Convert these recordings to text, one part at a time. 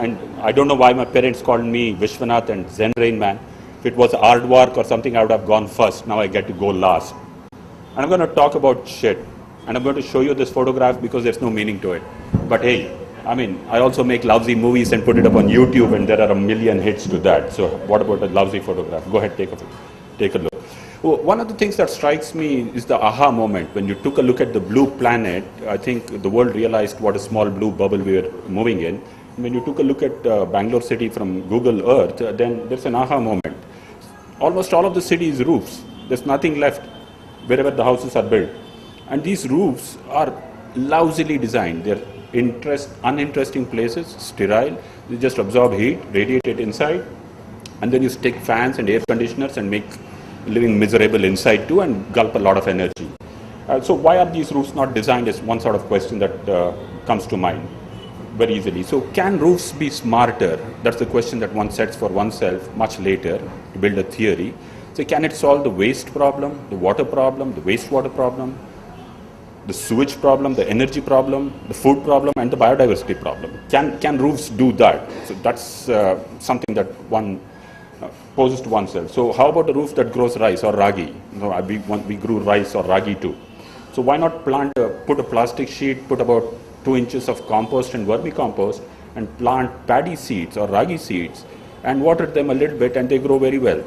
and I don't know why my parents called me Vishwanath and Zen Rain Man. If it was aardvark or something, I would have gone first. Now I get to go last. And I'm going to talk about shit. And I'm going to show you this photograph because there's no meaning to it. But hey, I mean, I also make lousy movies and put it up on YouTube, and there are a million hits to that. So what about a lousy photograph? Go ahead, take a look. Well, one of the things that strikes me is the aha moment. When you took a look at the blue planet, I think the world realized what a small blue bubble we were moving in. When you took a look at Bangalore city from Google Earth, then there's an aha moment. Almost all of the city's roofs, there's nothing left wherever the houses are built. And these roofs are lousily designed. They're uninteresting places, sterile. They just absorb heat, radiate it inside, and then you stick fans and air conditioners and make living miserable inside too and gulp a lot of energy. So why are these roofs not designed is one sort of question that comes to mind very easily. So can roofs be smarter? That's the question that one sets for oneself much later to build a theory. So can it solve the waste problem, the water problem, the wastewater problem, the sewage problem, the energy problem, the food problem, and the biodiversity problem? Can roofs do that? So that's something that one poses to oneself. So how about a roof that grows rice or ragi? We grew rice or ragi too. So why not put a plastic sheet, put about 2 inches of compost and vermicompost, and plant paddy seeds or ragi seeds and water them a little bit, and they grow very well.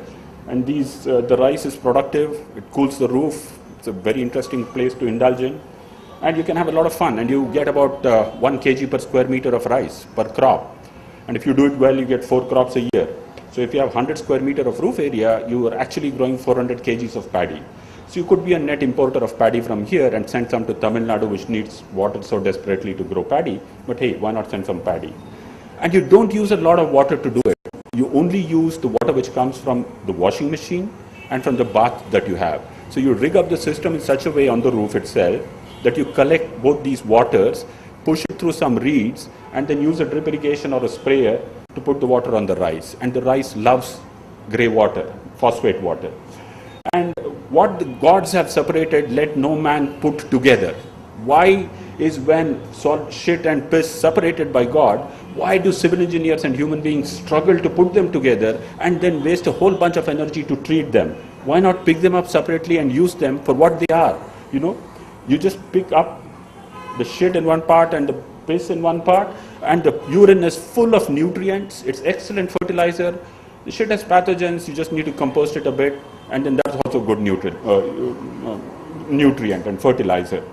And the rice is productive, it cools the roof. It's a very interesting place to indulge in, and you can have a lot of fun, and you get about 1 kg per square meter of rice per crop. And if you do it well, you get 4 crops a year. So if you have 100 square meter of roof area, you are actually growing 400 kgs of paddy. So you could be a net importer of paddy from here and send some to Tamil Nadu, which needs water so desperately to grow paddy. But hey, why not send some paddy? And you don't use a lot of water to do it. You only use the water which comes from the washing machine and from the bath that you have. So you rig up the system in such a way on the roof itself that you collect both these waters, push it through some reeds, and then use a drip irrigation or a sprayer to put the water on the rice. And the rice loves grey water, phosphate water. And what the gods have separated, let no man put together. Why is when salt, shit and piss separated by God, why do civil engineers and human beings struggle to put them together and then waste a whole bunch of energy to treat them? Why not pick them up separately and use them for what they are? You know, you just pick up the shit in one part and the piss in one part, and the urine is full of nutrients. It's excellent fertilizer. The shit has pathogens. You just need to compost it a bit, and then that's also good nutrient and fertilizer.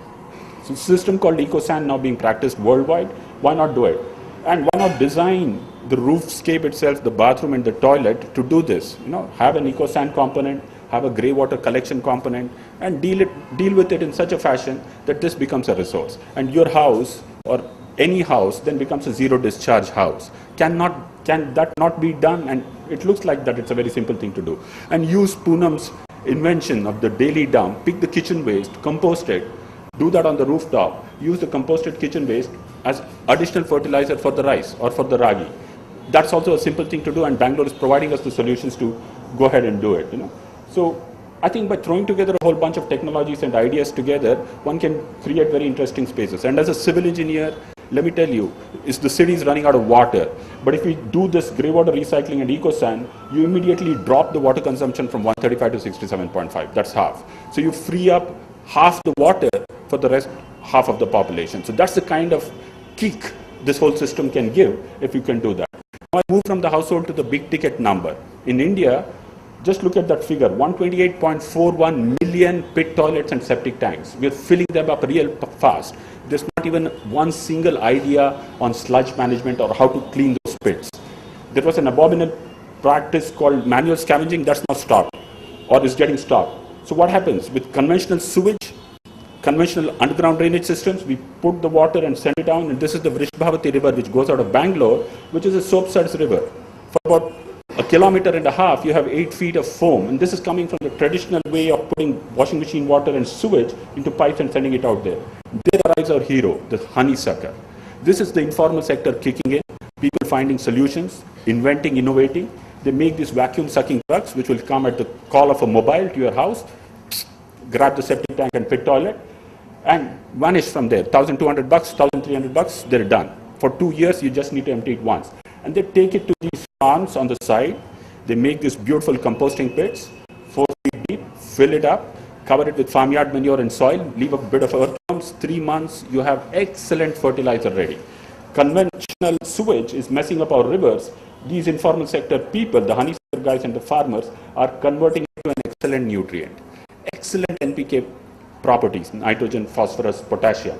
So a system called EcoSan now being practiced worldwide. Why not do it? And why not design the roofscape itself, the bathroom and the toilet to do this? You know, have an EcoSan component, have a grey water collection component, and deal with it in such a fashion that this becomes a resource. And your house or any house then becomes a zero discharge house. Can that not be done? And it looks like that it's a very simple thing to do. And use Poonam's invention of the daily dump, pick the kitchen waste, compost it, do that on the rooftop, use the composted kitchen waste as additional fertilizer for the rice or for the ragi. That's also a simple thing to do, and Bangalore is providing us the solutions to go ahead and do it. You know, so I think by throwing together a whole bunch of technologies and ideas together, one can create very interesting spaces. And as a civil engineer, let me tell you, the city is running out of water. But if we do this grey water recycling and EcoSan, you immediately drop the water consumption from 135 to 67.5. That's half. So you free up half the water for the rest half of the population. So that's the kind of kick this whole system can give if you can do that. Now I move from the household to the big ticket number. In India, just look at that figure, 128.41 million pit toilets and septic tanks. We're filling them up real fast. There's not even one single idea on sludge management or how to clean those pits. There was an abominable practice called manual scavenging. That's now stopped or is getting stopped. So what happens with conventional sewage, conventional underground drainage systems? We put the water and send it down, and this is the Vrishbhavati river which goes out of Bangalore, which is a soap-suds river. For about 1.5 kilometers, you have 8 feet of foam, and this is coming from the traditional way of putting washing machine water and sewage into pipes and sending it out there. There arrives our hero, the honeysucker. This is the informal sector kicking in, people finding solutions, inventing, innovating. They make these vacuum sucking trucks which will come at the call of a mobile to your house, grab the septic tank and pit toilet, and vanish from there. $1,200, $1,300, they're done. For 2 years, you just need to empty it once. And they take it to these farms on the side. They make these beautiful composting pits, 4 feet deep, fill it up, cover it with farmyard manure and soil, leave a bit of earthworms. 3 months, you have excellent fertilizer ready. Conventional sewage is messing up our rivers. These informal sector people, the honey sector guys and the farmers, are converting it to an excellent nutrient. Excellent NPK properties, nitrogen, phosphorus, potassium.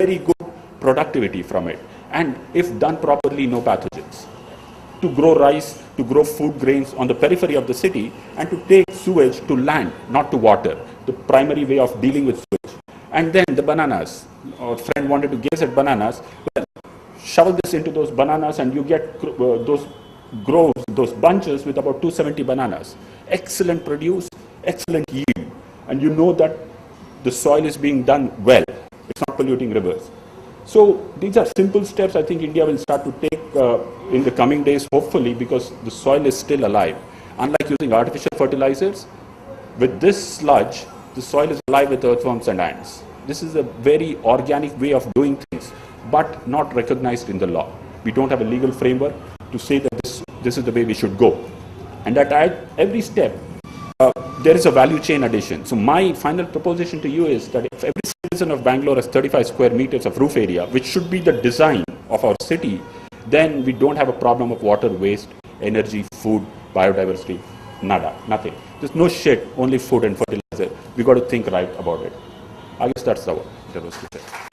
Very good productivity from it. And if done properly, no pathogens. To grow rice, to grow food grains on the periphery of the city, and to take sewage to land, not to water, the primary way of dealing with sewage. And then the bananas. Our friend wanted to gaze at bananas. Well, shovel this into those bananas and you get those groves, those bunches with about 270 bananas. Excellent produce, excellent yield. And you know that the soil is being done well. It's not polluting rivers. So these are simple steps I think India will start to take in the coming days, hopefully, because the soil is still alive. Unlike using artificial fertilizers, with this sludge, the soil is alive with earthworms and ants. This is a very organic way of doing things, but not recognized in the law. We don't have a legal framework to say that this is the way we should go. And at every step, there is a value chain addition. So my final proposition to you is that if every citizen of Bangalore has 35 square meters of roof area, which should be the design of our city, then we don't have a problem of water waste, energy, food, biodiversity, nada, nothing. There's no shit, only food and fertilizer. We got to think right about it. I guess that's the word that was to say.